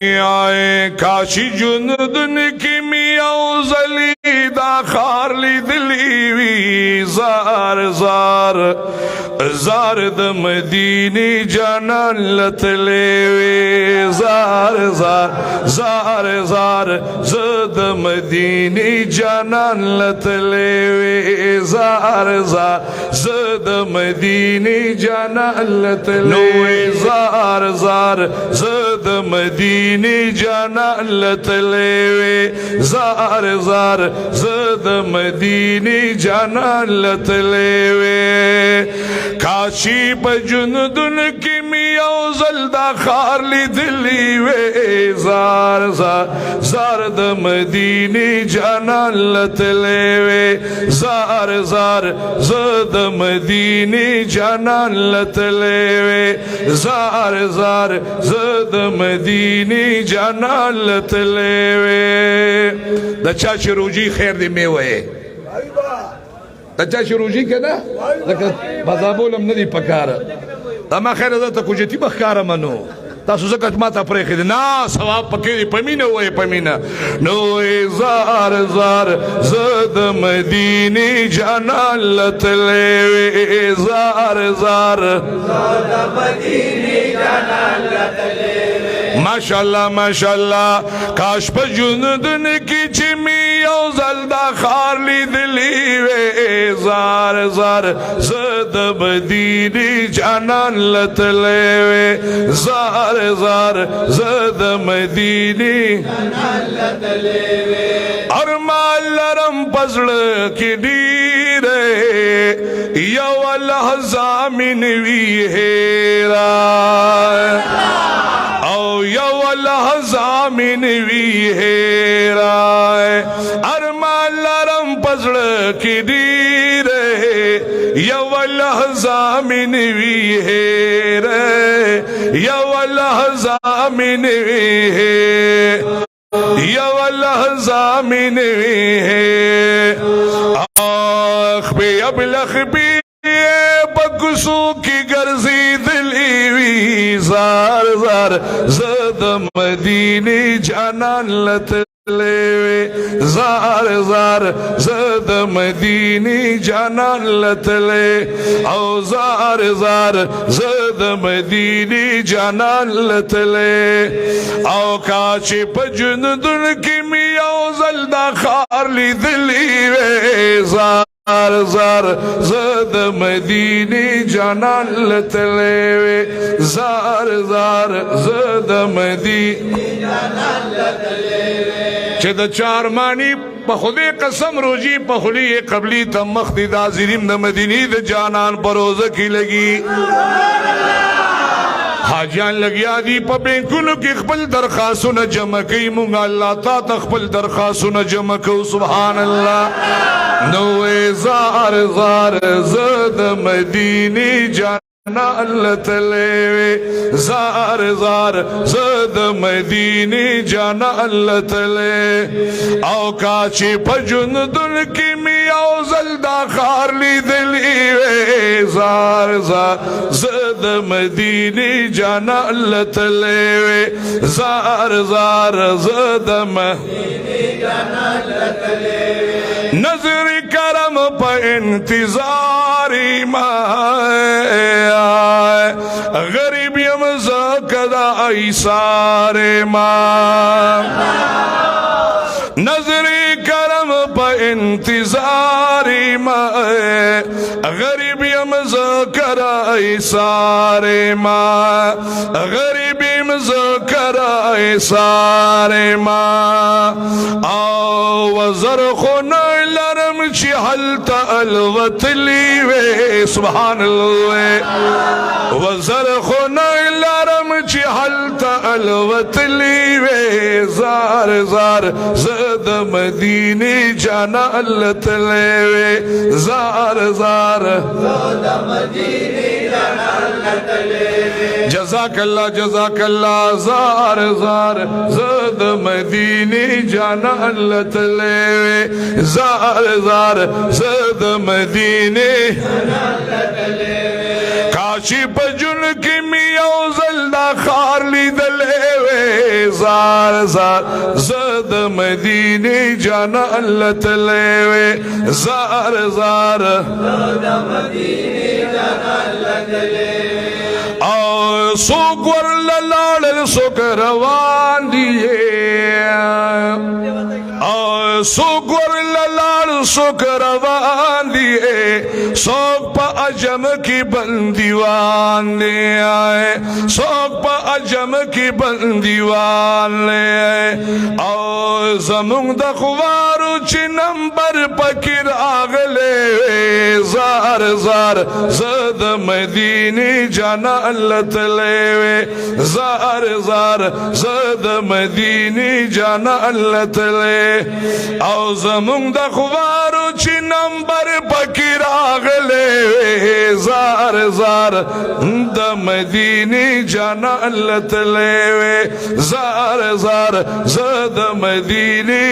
آئے کاشی جندن کی میاں زلی دا خار لی دلی وی زار زار زار د مدینی جانان لتلے وی زار زار زار زار زد مدینی جانان لتلے وی زار زار زد مدینی جانان لتلے وی زار زار زد مدینی نی جانا لتلے زار زار زد مدینی جانا لتلے کاشی بجندن کی میاں زلدہ خار لی دلی وے زار زار زار د مدینی جانا لتلے زار زار زد مدینی جانا لتلے زار زار زد مدینی جانا لتلے وے دا چاچی روجی خیر دی میں وے دا چاچی روجی کے نا بازابولم ندی پکارا دا ما خیر دا تا کجتی بخکارا منو تاسو زکت ما تا پریخی دی نا سواب پکی دی پمینه وے پمینه نوے زار زار زد مدینی جانا لتلے وے زار زار زد مدینی جانا لتلے ماشاءاللہ ماشاءاللہ کاش پا جندن کی چمی او زلدہ خار لی دلی وے زار زار زد مدینی جانان لتلے وے زار زار زد مدینی جانان لتلے وے ارمان لرم پزڑ کی ڈیرے یو لحظہ من وی ہیرا او یو لحظہ من وی ہیرائے ارمان لرم پزڑ کی ڈیرے یو لحظہ من وی ہیرے یو لحظہ من وی ہے یو لحظہ من وی ہے آخ بے ابلخ بی بکسو کی گرزی دلی وی زار زار زد مدینی جانان لتلے وی زار زار زد مدینی جانان لتلے او زار زار زد مدینی جانان لتلے او کاچی پجندن کی میاں زلدہ خار لی دلی وی زار زار زد مدینی جانان لتلے وے زار زار زد مدینی جانان لتلے وے چه دا چار مانی پا خودی قسم روجی پا خلی قبلی تا مخدی دا زیریم دا مدینی دا جانان پروزہ کی لگی حاجیان لگیا دی پا بینکونو کی خپل درخواستو نا جمع کئی مونگا اللہ تا تخپل درخواستو نا جمع کو سبحان اللہ نوے زار زار زد مدینی جانا لتلے زار زار زد مدینی جانا لتلے او کاچی پجندن کی میاں زلدہ خار لی دلی وے زار زار زد مدینی جانا لتلے زار زار زد مدینی جانا لتلے نظر کرم پا انتظاری مائے غریبیم زکدہ ایسار ماں نظر کرم پا انتظاری مائے غریبیم زکدہ ایسار ماں غریبیم زکدہ ایسار ماں آو وزر خون لرم چی حلت الوطلی وے سبحان اللہ وزر خون لرم چی حلت الوطلی وے زار زار زد مدینی جانا لتلے وے زار زار زد مدینی جانا لتلے وے جزاک اللہ زار زار زد مدینی جانا لتلے وے زار زار زد مدینی جانا لتلے وے کاشی پجن کی میاں زلدہ خار لی دلے وے وی زار زار زد مدینی جانان لتلی وی زار زار زد مدینی جانان لتلی او سوک ورللال سوک روان دیئے او سوک ورللال سوک روان دیئے سوک پا عجم کی بندیوان لے آئے سوک پا عجم کی بندیوان لے آئے او زمون دخوارو چی نمبر پکر آگلے زار زار زد مدینی جانا اللہ تلے زار زار زد مدینی جانا اللہ تلے او زمون دخوارو چی نمبر پکر آگلے زار زار د مدینی جانا اللہ تلے زار زار زد مدینی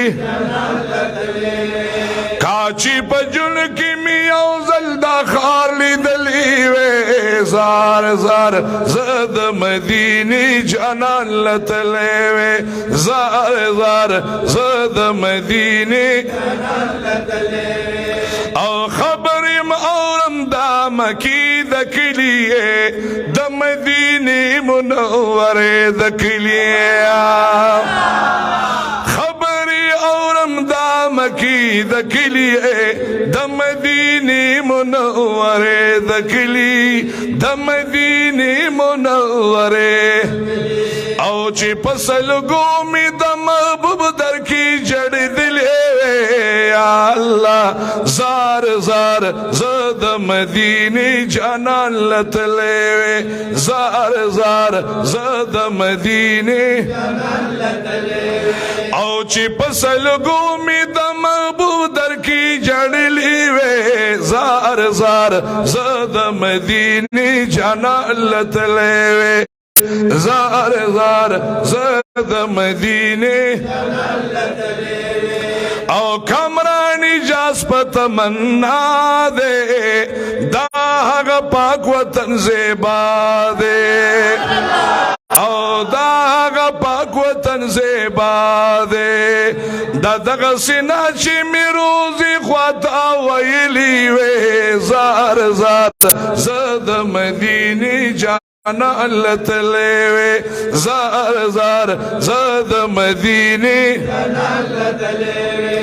کاچی پجن کی میاں زلدہ خار لی دلی وے زار زار زد مدینی جانان لتلے وے زار زار زد مدینی جانان لتلے وے او خبرم اورم دام کی دکلیے د مدینی منورے دکلیے مکی دکلیے د مدینی منورے دکلی د مدینی منورے او چی پسل گومی د محبوب در کی جڑ دلے یا اللہ زار زار زد مدینی جانان لتلے زار زار زد مدینی جانان لتلے او چی پسل گومی د محبوب در کی جڑ لیوے زار زار زد مدینی جانان لتلے زار زار زد مدینی جانان لتلے او کمرانی جاس پت منا دے داغ پاک وطن زیبا دے او داغ پاک وطن زیبا دے دا دغ سینا چی می روزی خواتا ویلی وے زار زار زد مدینی جانا اللہ تلے وے زار زار زد مدینی جانا اللہ تلے وے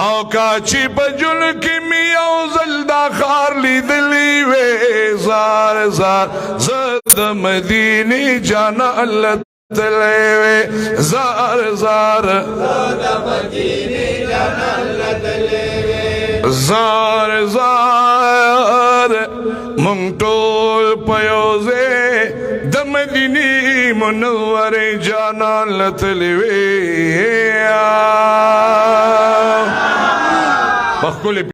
او کاچی بجل کی میاں زلدہ خار لی دلی وے زار زار زد مدینی جانا اللہ تلے وے زار زار زد مدینی جانا اللہ تلے وے زار زار منگٹول پیوزے د مدینی منور جانا لتلے وے